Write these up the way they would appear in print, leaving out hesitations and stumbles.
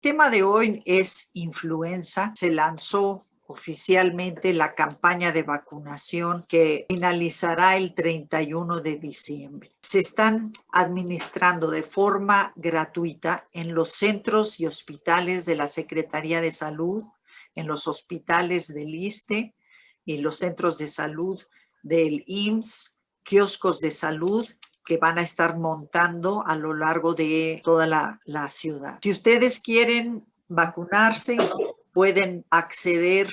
Tema de hoy es influenza. Se lanzó oficialmente la campaña de vacunación que finalizará el 31 de diciembre. Se están administrando de forma gratuita en los centros y hospitales de la Secretaría de Salud, en los hospitales del ISSSTE y los centros de salud del IMSS, kioscos de salud que van a estar montando a lo largo de toda la ciudad. Si ustedes quieren vacunarse, pueden acceder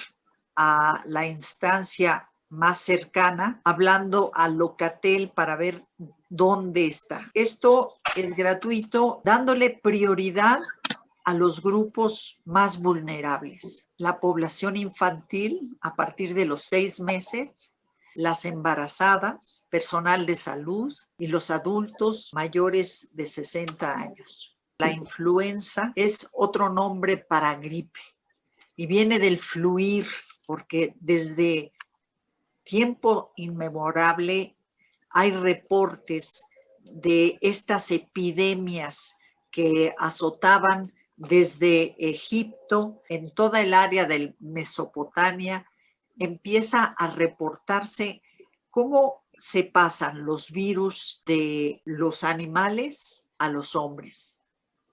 a la instancia más cercana, hablando a Locatel para ver dónde está. Esto es gratuito, dándole prioridad a los grupos más vulnerables. La población infantil a partir de los 6 meses, las embarazadas, personal de salud y los adultos mayores de 60 años. La influenza es otro nombre para gripe y viene del fluir, porque desde tiempo inmemorable hay reportes de estas epidemias que azotaban desde Egipto, en toda el área de Mesopotamia. Empieza a reportarse cómo se pasan los virus de los animales a los hombres.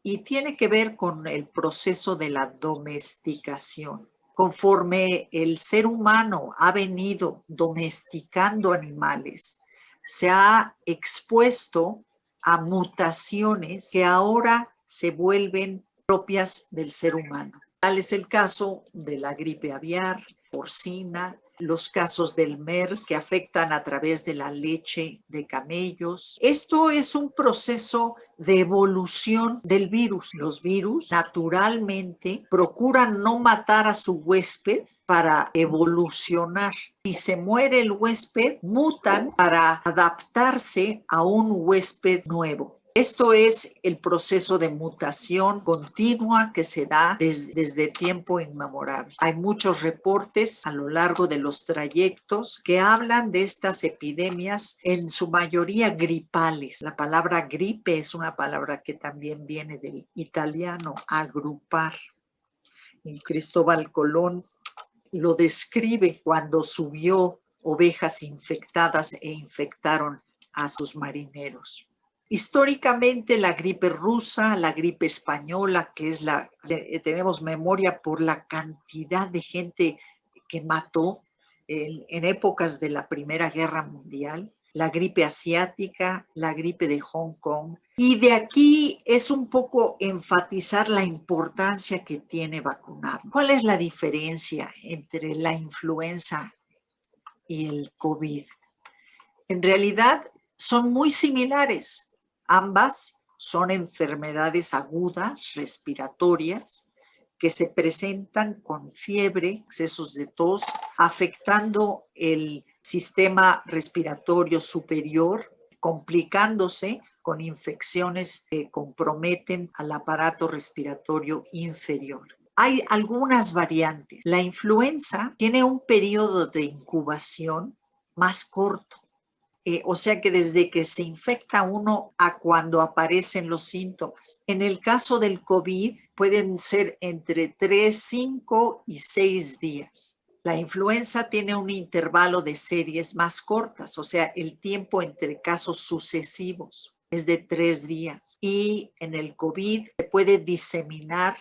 Y tiene que ver con el proceso de la domesticación. Conforme el ser humano ha venido domesticando animales, se ha expuesto a mutaciones que ahora se vuelven propias del ser humano. Tal es el caso de la gripe aviar, porcina, los casos del MERS que afectan a través de la leche de camellos. Esto es un proceso de evolución del virus. Los virus naturalmente procuran no matar a su huésped para evolucionar. Si se muere el huésped, mutan para adaptarse a un huésped nuevo. Esto es el proceso de mutación continua que se da desde tiempo inmemorable. Hay muchos reportes a lo largo de los trayectos que hablan de estas epidemias, en su mayoría gripales. La palabra gripe es una palabra que también viene del italiano, agrupar. Y Cristóbal Colón lo describe cuando subió ovejas infectadas e infectaron a sus marineros. Históricamente la gripe rusa, la gripe española, que es tenemos memoria por la cantidad de gente que mató en épocas de la Primera Guerra Mundial, la gripe asiática, la gripe de Hong Kong. Y de aquí es un poco enfatizar la importancia que tiene vacunar. ¿Cuál es la diferencia entre la influenza y el COVID? En realidad son muy similares. Ambas son enfermedades agudas, respiratorias, que se presentan con fiebre, excesos de tos, afectando el sistema respiratorio superior, complicándose con infecciones que comprometen al aparato respiratorio inferior. Hay algunas variantes. La influenza tiene un periodo de incubación más corto. O sea que desde que se infecta uno a cuando aparecen los síntomas. En el caso del COVID pueden ser entre 3, 5 y 6 días. La influenza tiene un intervalo de series más cortas, o sea, el tiempo entre casos sucesivos es de 3 días. Y en el COVID se puede diseminar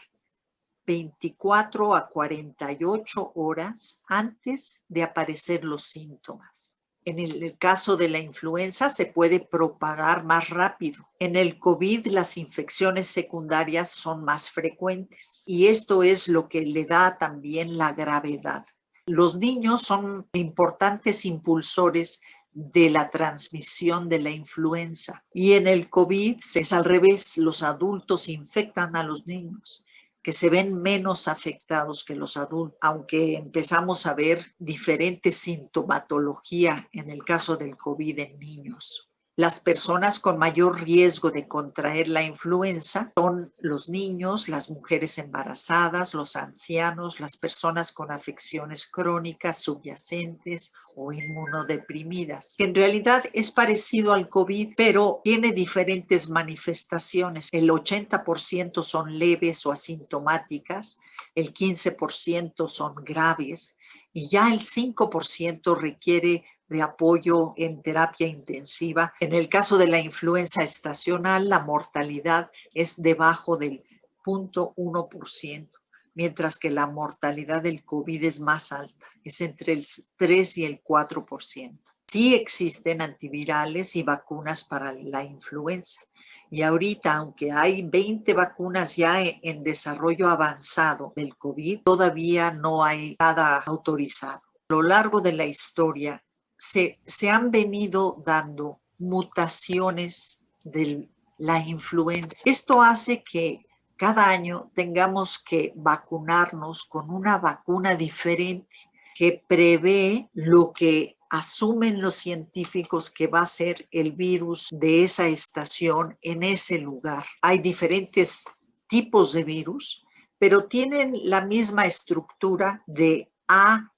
24 a 48 horas antes de aparecer los síntomas. En el caso de la influenza se puede propagar más rápido. En el COVID las infecciones secundarias son más frecuentes y esto es lo que le da también la gravedad. Los niños son importantes impulsores de la transmisión de la influenza y en el COVID es al revés, los adultos infectan a los niños, que se ven menos afectados que los adultos, aunque empezamos a ver diferente sintomatología en el caso del COVID en niños. Las personas con mayor riesgo de contraer la influenza son los niños, las mujeres embarazadas, los ancianos, las personas con afecciones crónicas subyacentes o inmunodeprimidas, que en realidad es parecido al COVID, pero tiene diferentes manifestaciones. El 80% son leves o asintomáticas, el 15% son graves y ya el 5% requiere de apoyo en terapia intensiva. En el caso de la influenza estacional, la mortalidad es debajo del 0.1%, mientras que la mortalidad del COVID es más alta, es entre el 3 y el 4%. Sí existen antivirales y vacunas para la influenza. Y ahorita, aunque hay 20 vacunas ya en desarrollo avanzado del COVID, todavía no hay nada autorizado. A lo largo de la historia, se han venido dando mutaciones de la influenza. Esto hace que cada año tengamos que vacunarnos con una vacuna diferente que prevé lo que asumen los científicos que va a ser el virus de esa estación en ese lugar. Hay diferentes tipos de virus, pero tienen la misma estructura de ARN.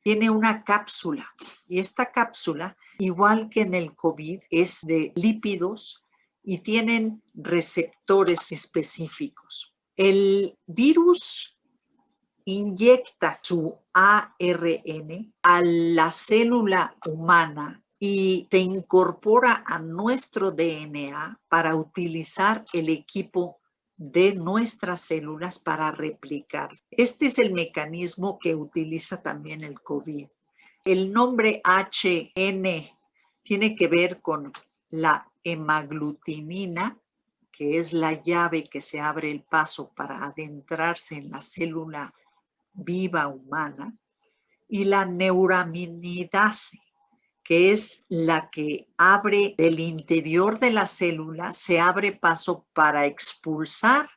Tiene una cápsula y esta cápsula, igual que en el COVID, es de lípidos y tienen receptores específicos. El virus inyecta su ARN a la célula humana y se incorpora a nuestro DNA para utilizar el equipo de nuestras células para replicarse. Este es el mecanismo que utiliza también el COVID. El nombre HN tiene que ver con la hemaglutinina, que es la llave que se abre el paso para adentrarse en la célula viva humana, y la neuraminidase, que es la que abre del interior de la célula, se abre paso para expulsar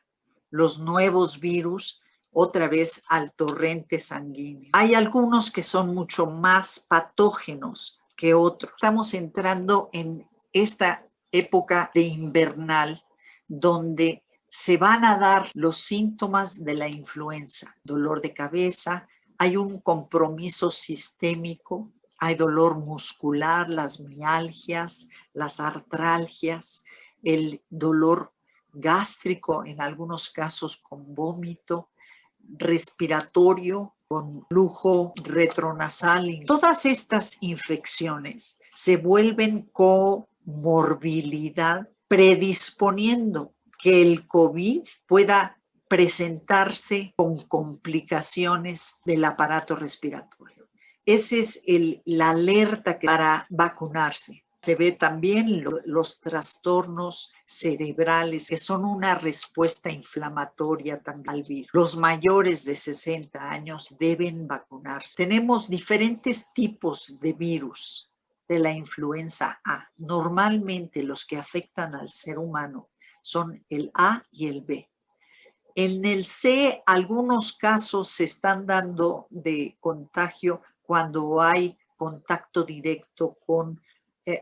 los nuevos virus otra vez al torrente sanguíneo. Hay algunos que son mucho más patógenos que otros. Estamos entrando en esta época de invernal donde se van a dar los síntomas de la influenza, dolor de cabeza, hay un compromiso sistémico, hay dolor muscular, las mialgias, las artralgias, el dolor gástrico, en algunos casos con vómito, respiratorio, con flujo retronasal. Todas estas infecciones se vuelven comorbilidad, predisponiendo que el COVID pueda presentarse con complicaciones del aparato respiratorio. Esa es la alerta para vacunarse. Se ve también los trastornos cerebrales, que son una respuesta inflamatoria también al virus. Los mayores de 60 años deben vacunarse. Tenemos diferentes tipos de virus de la influenza A. Normalmente los que afectan al ser humano son el A y el B. En el C, algunos casos se están dando de contagio cuando hay contacto directo con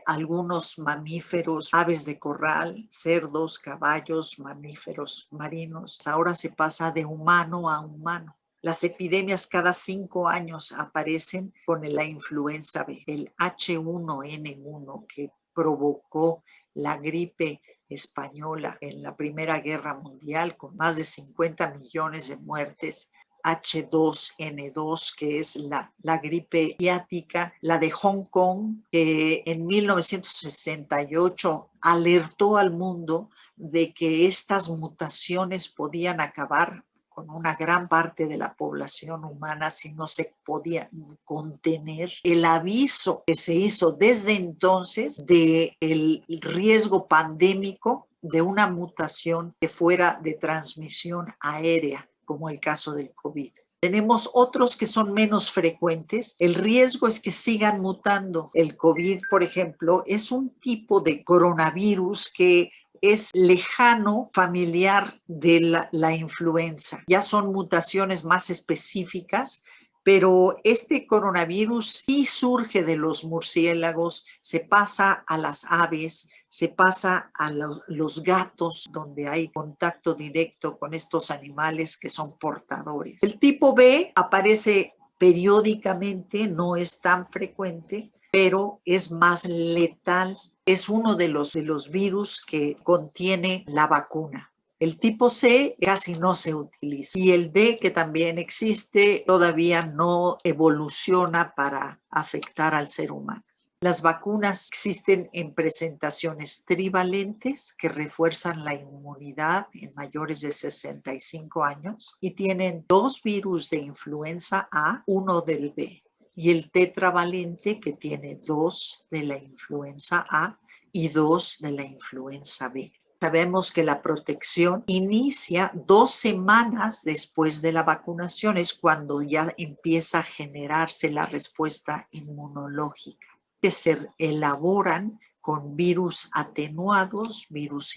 algunos mamíferos, aves de corral, cerdos, caballos, mamíferos marinos. Ahora se pasa de humano a humano. Las epidemias cada 5 años aparecen con la influenza B, el H1N1 que provocó la gripe española en la Primera Guerra Mundial con más de 50 millones de muertes. H2N2, que es la gripe asiática, la de Hong Kong, que en 1968 alertó al mundo de que estas mutaciones podían acabar con una gran parte de la población humana si no se podía contener. El aviso que se hizo desde entonces del riesgo pandémico de una mutación que fuera de transmisión aérea, como el caso del COVID. Tenemos otros que son menos frecuentes. El riesgo es que sigan mutando. El COVID, por ejemplo, es un tipo de coronavirus que es lejano, familiar de la influenza. Ya son mutaciones más específicas Pero este coronavirus sí surge de los murciélagos, se pasa a las aves, se pasa a los gatos, donde hay contacto directo con estos animales que son portadores. El tipo B aparece periódicamente, no es tan frecuente, pero es más letal. Es uno de los virus que contiene la vacuna. El tipo C casi no se utiliza y el D, que también existe, todavía no evoluciona para afectar al ser humano. Las vacunas existen en presentaciones trivalentes que refuerzan la inmunidad en mayores de 65 años y tienen 2 virus de influenza A, 1 del B, y el tetravalente, que tiene 2 de la influenza A y 2 de la influenza B. Sabemos que la protección inicia 2 semanas después de la vacunación, es cuando ya empieza a generarse la respuesta inmunológica, que se elaboran con virus atenuados, virus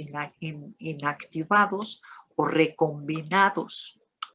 inactivados o recombinados.